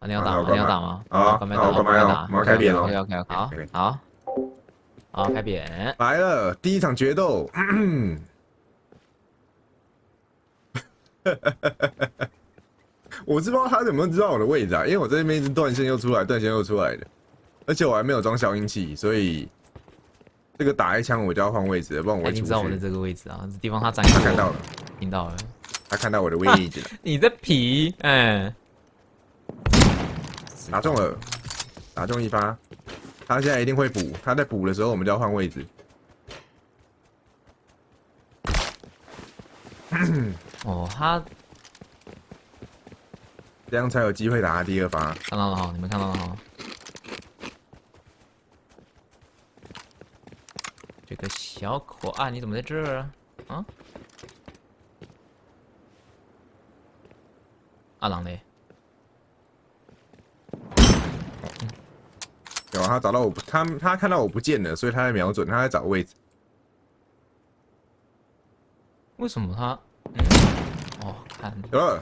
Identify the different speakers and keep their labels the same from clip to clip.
Speaker 1: 你要打吗？你要打吗？
Speaker 2: 好，
Speaker 1: 关麦打，
Speaker 2: 那我关麦哦，我们要开扁
Speaker 1: ，OK
Speaker 2: 了。
Speaker 1: OK OK，好，好，好，开扁。
Speaker 2: 来了，第一场决斗。我是不知道他有没有知道我的位置啊，因为我这边一直断线又出来，断线又出来的，而且我还没有装消音器，所以这个打一枪我就要换位置了，不然我
Speaker 1: 他
Speaker 2: 会出去。
Speaker 1: 已经知道我在这个位置啊，这地方他站过。
Speaker 2: 他看到了，
Speaker 1: 听到了。
Speaker 2: 他看到我的位置了。
Speaker 1: 你的皮，嗯，
Speaker 2: 打中了，打中一发。他现在一定会补，他在补的时候我们就要换位置。
Speaker 1: 哦，他
Speaker 2: 这样才有机会打他第二发。
Speaker 1: 看到了哈，你们看到了哈。这个小可爱，你怎么在这儿啊？啊？阿郎嘞？
Speaker 2: 有啊，他找到我，他看到我不见了，所以他在瞄准，他在找位置。
Speaker 1: 为什么他？哦，看，
Speaker 2: 有了，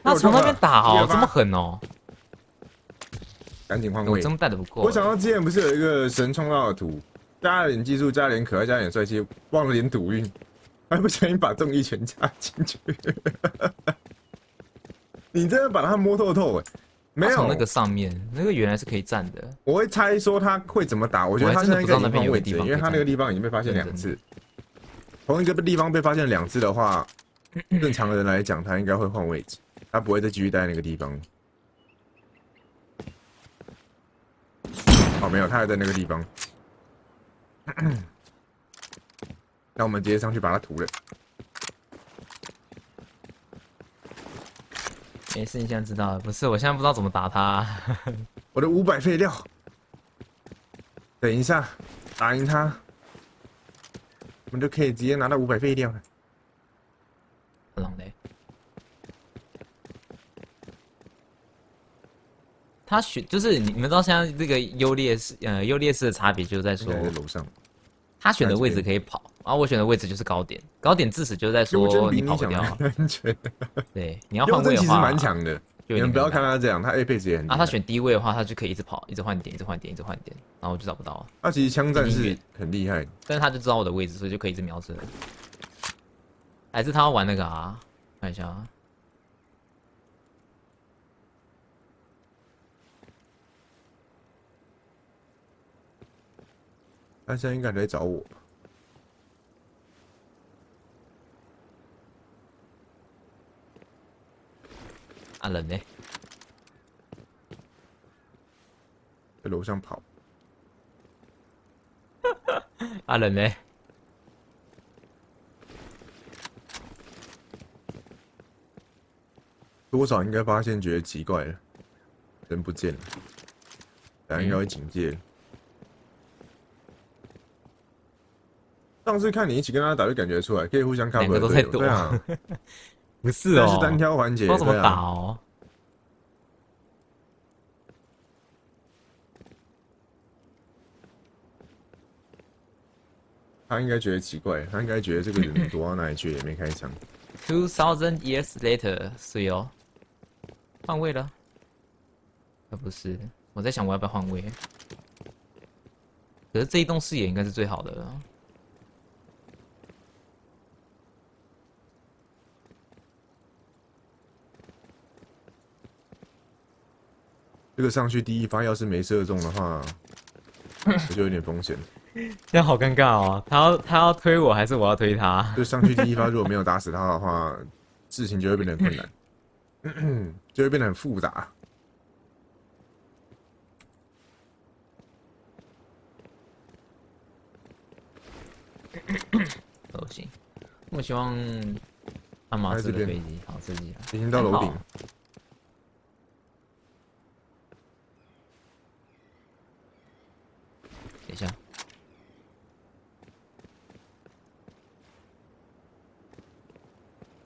Speaker 1: 他从那边打哦，这么
Speaker 2: 狠，
Speaker 1: 狠哦！
Speaker 2: 赶紧换位。
Speaker 1: 我真带的不够。
Speaker 2: 我想到之前不是有一个神创造的图，加了点技术，加了点可爱，加了点帅气，忘了点赌运，还不小心把重力全加进去。你真的把它摸透透哎！没有，
Speaker 1: 从那个上面，那个原来是可以站的。
Speaker 2: 我会猜说他会怎么打，我觉得他现在应该已经换位置，因为他那个地方已经被发现2次，同一个地方被发现2次的话，正常人来讲他应该会换位置，他不会再继续待在那个地方。哦，没有，他还在那个地方。那我们直接上去把他屠了。
Speaker 1: 没事，你现在知道了。不是，我现在不知道怎么打他。
Speaker 2: 我的500废料，等一下打赢他，我们就可以直接拿到500废料了。
Speaker 1: 冷嘞。他选就是你们知道现在这个优劣势的差别，就是在说
Speaker 2: 楼上，
Speaker 1: 他选的位置可以跑，然后我选的位置就是高点，高点自始就是在说你跑不掉。对，你要换位的话，
Speaker 2: 其实蛮强的。你们不要看他这样，他 Apex 也很厉害。
Speaker 1: 他选低位的话，他就可以一直跑，一直换点，一直换点，一直换点，然后我就找不到。
Speaker 2: 他其实枪战是很厉害，
Speaker 1: 但是他就知道我的位置，所以就可以一直瞄准。还是他要玩那个啊？看一下啊。
Speaker 2: 他现在应该来找我。
Speaker 1: 啊人呢？
Speaker 2: 在楼上跑。
Speaker 1: 啊人呢？
Speaker 2: 多少应该发现觉得奇怪了，人不见了，等下应该会警戒了。上次看你一起跟他打，就感觉出来可以互相 cover。
Speaker 1: 两个都在躲。
Speaker 2: 对啊，
Speaker 1: 不是哦，
Speaker 2: 是单挑环节，
Speaker 1: 不知道怎么打哦。
Speaker 2: 他应该觉得奇怪，他应该觉得这个人躲到哪里去，也没开枪。
Speaker 1: 2000 years later， 是哦，换位了。不是，我在想我要不要换位。可是这一栋视野应该是最好的了。
Speaker 2: 这个上去第一发要是没射中的话，这就有点风险。
Speaker 1: 这样好尴尬哦，他要推我还是我要推他？
Speaker 2: 就上去第一发如果没有打死他的话，事情就会变得很困难，就会变得很复杂。
Speaker 1: 都行。我希望阿马斯的飞机好刺激。
Speaker 2: 已经到楼顶。
Speaker 1: 等一下。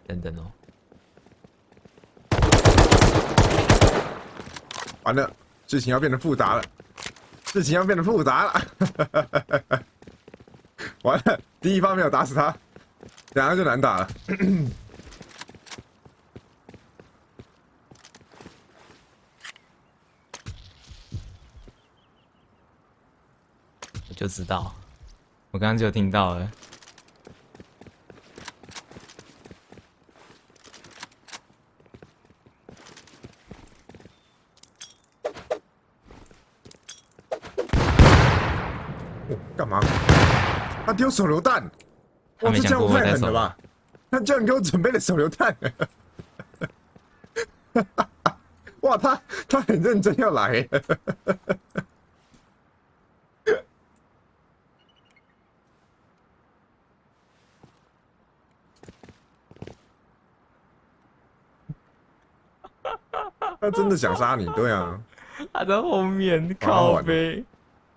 Speaker 1: 等等哦。
Speaker 2: 完了，事情要变得复杂了，事情要变得复杂了。完了，第一发没有打死他，等下就难打了。
Speaker 1: 我就知道，我刚刚就听到了。
Speaker 2: 干嘛？他丢手榴弹！
Speaker 1: 他没想过我
Speaker 2: 太
Speaker 1: 在手
Speaker 2: 狠了吧？他居然给我准备了手榴弹！哇，他很认真要来。他真的想杀你，对啊。
Speaker 1: 他在后面
Speaker 2: 靠
Speaker 1: 背，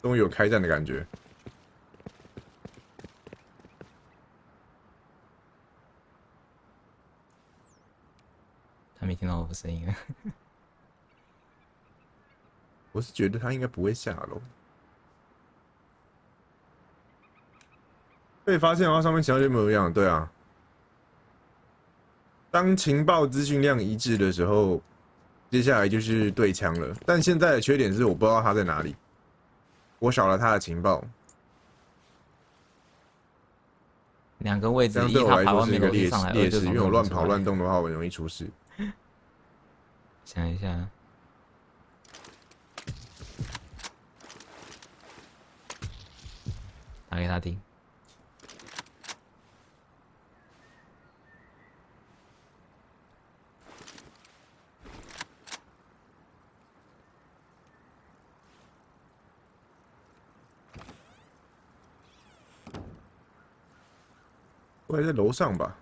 Speaker 2: 终于有开战的感觉。
Speaker 1: 他没听到我的声音。
Speaker 2: 我是觉得他应该不会下楼。被发现的话，上面情况就没有一样。对啊，当情报资讯量一致的时候，接下来就是对枪了。但现在的缺点是，我不知道他在哪里，我少了他的情报。
Speaker 1: 2个位置，
Speaker 2: 这样对我来说是一个劣势，因为我乱跑乱动的话，我容易出事。
Speaker 1: 想一下，打给他听。
Speaker 2: 我还在楼上吧。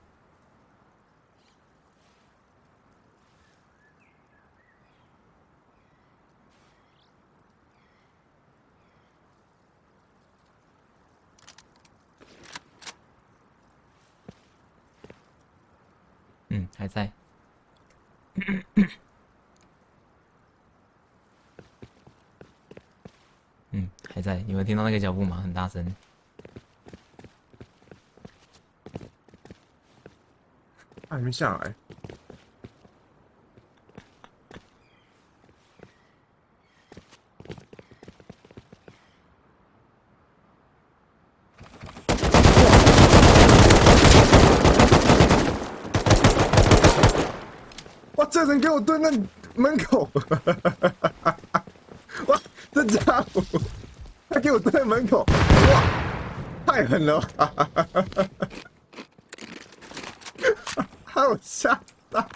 Speaker 1: 还在。还在。你们听到那个脚步吗？很大声。
Speaker 2: 他还没下来。哇！这人给我蹲在门口！哇！这家伙，他给我蹲在门口！哇！太狠了吧！把我吓到！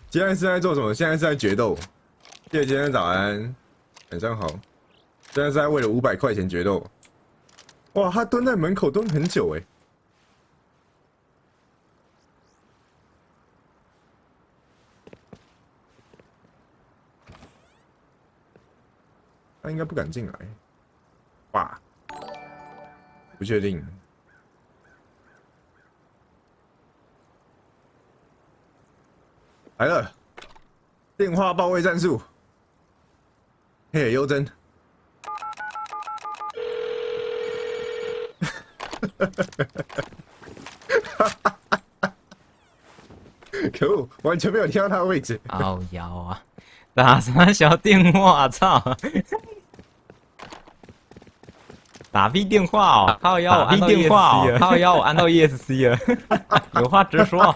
Speaker 2: 现在是在做什么？现在是在决斗。谢谢今天早安，晚上好。现在是在为了500块钱决斗。哇，他蹲在门口蹲很久哎。他应该不敢进来。哇，不确定。来了，电话报位战术。嘿，优真。可恶，完全没有听到他的位置。
Speaker 1: 好摇啊！打什么小电话？操！打 B 电话哦，靠腰我按到 ESC 了，靠腰我按到 ESC 了。有话直说，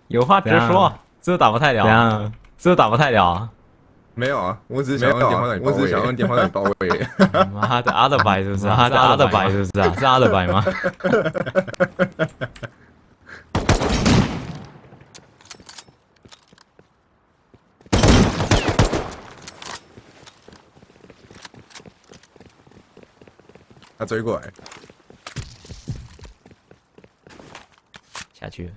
Speaker 1: 有话直说，是不是打不太了？是不是打不太了？
Speaker 2: 没有啊，我只是想用电话让你包围。我只是想用电话让你包围。
Speaker 1: 妈的，阿德白是不是？他的阿德白是不是啊？是阿德白吗？
Speaker 2: 他追过来，
Speaker 1: 下去了。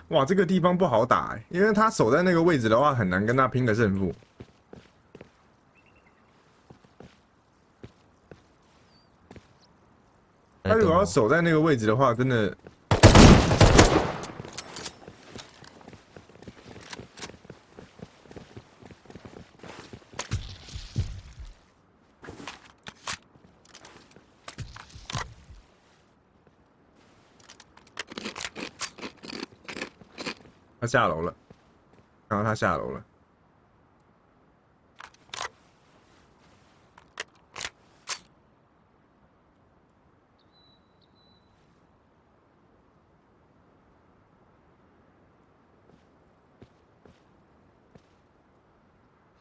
Speaker 2: 哇，这个地方不好打欸，因为他守在那个位置的话，很难跟他拼个胜负。他如果要守在那个位置的话，真的。他下楼了，看到他下楼了。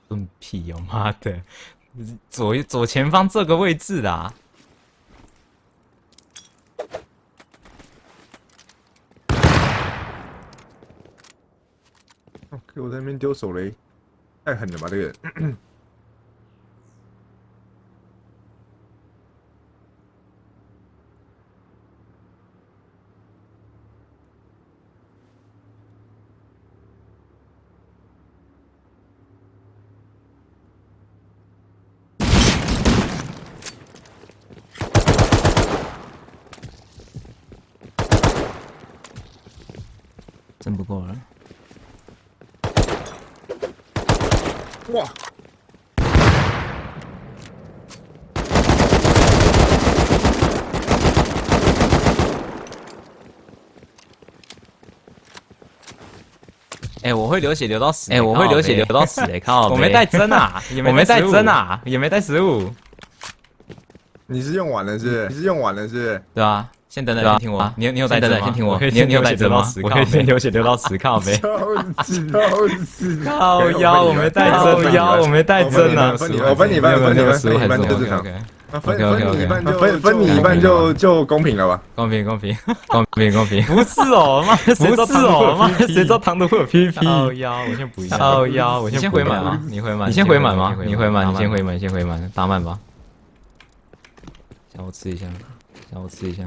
Speaker 1: 笨屁哦妈的，左前方这个位置啦。
Speaker 2: 给我在那边丢手雷，太狠了吧这个！
Speaker 1: 真不够了。
Speaker 2: 哇！
Speaker 1: 哎，我会流血流到死！哎，我会流血流到死！哎，靠！我没带针啊，我没带针啊，也没带食物。
Speaker 2: 你是用完了是不是？你是用完了是不是？
Speaker 1: 对啊，先等等，先听我。你有带针吗？先听我。你有带针吗？我可以先流血流到死，靠呗。靠腰，我没带针，靠腰，我没带针啊。
Speaker 2: 我分你一半，分你一半就正常。分你一半就公平了吧？
Speaker 1: 公平。不是哦，妈，不是哦，妈，谁知道唐突会有 PVP？靠腰，我先补一下。靠腰，我先回满吗？你回满？你先回满吗？你回满，你先回满，先回满，打满吧。让我吃一下，让我吃一下。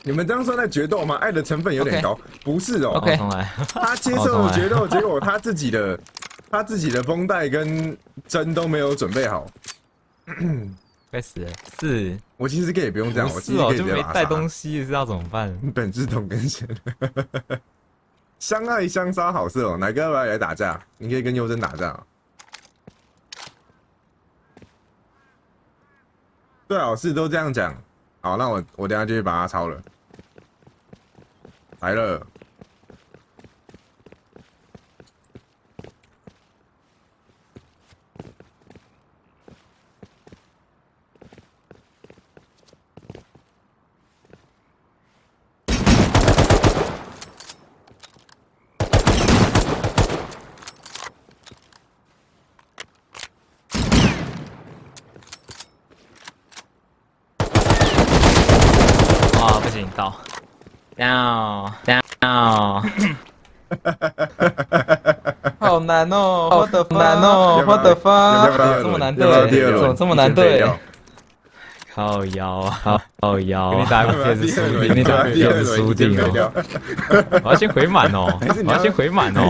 Speaker 2: 你们这样算在决斗吗？爱的成分有点高，不是哦。
Speaker 1: OK， 重来。
Speaker 2: 他接受了决斗，结果他自己的绷带跟针都没有准备好。
Speaker 1: 该死了，是
Speaker 2: 我其实可以不用这样，我其实
Speaker 1: 就没带东西，是要怎么办？
Speaker 2: 本质同根生，相爱相杀好色哦。哪个要不要来打架？你可以跟优真打架。最好是都这样讲。好，那我等下就去把它抄了。来了。
Speaker 1: 不行，到 down， 好难哦，好难哦，我的发，这么难对，怎么这么难对？靠腰啊，靠腰，给你打个片子输定，给你打个片子输定哦。我要先回满哦，我要先回满哦。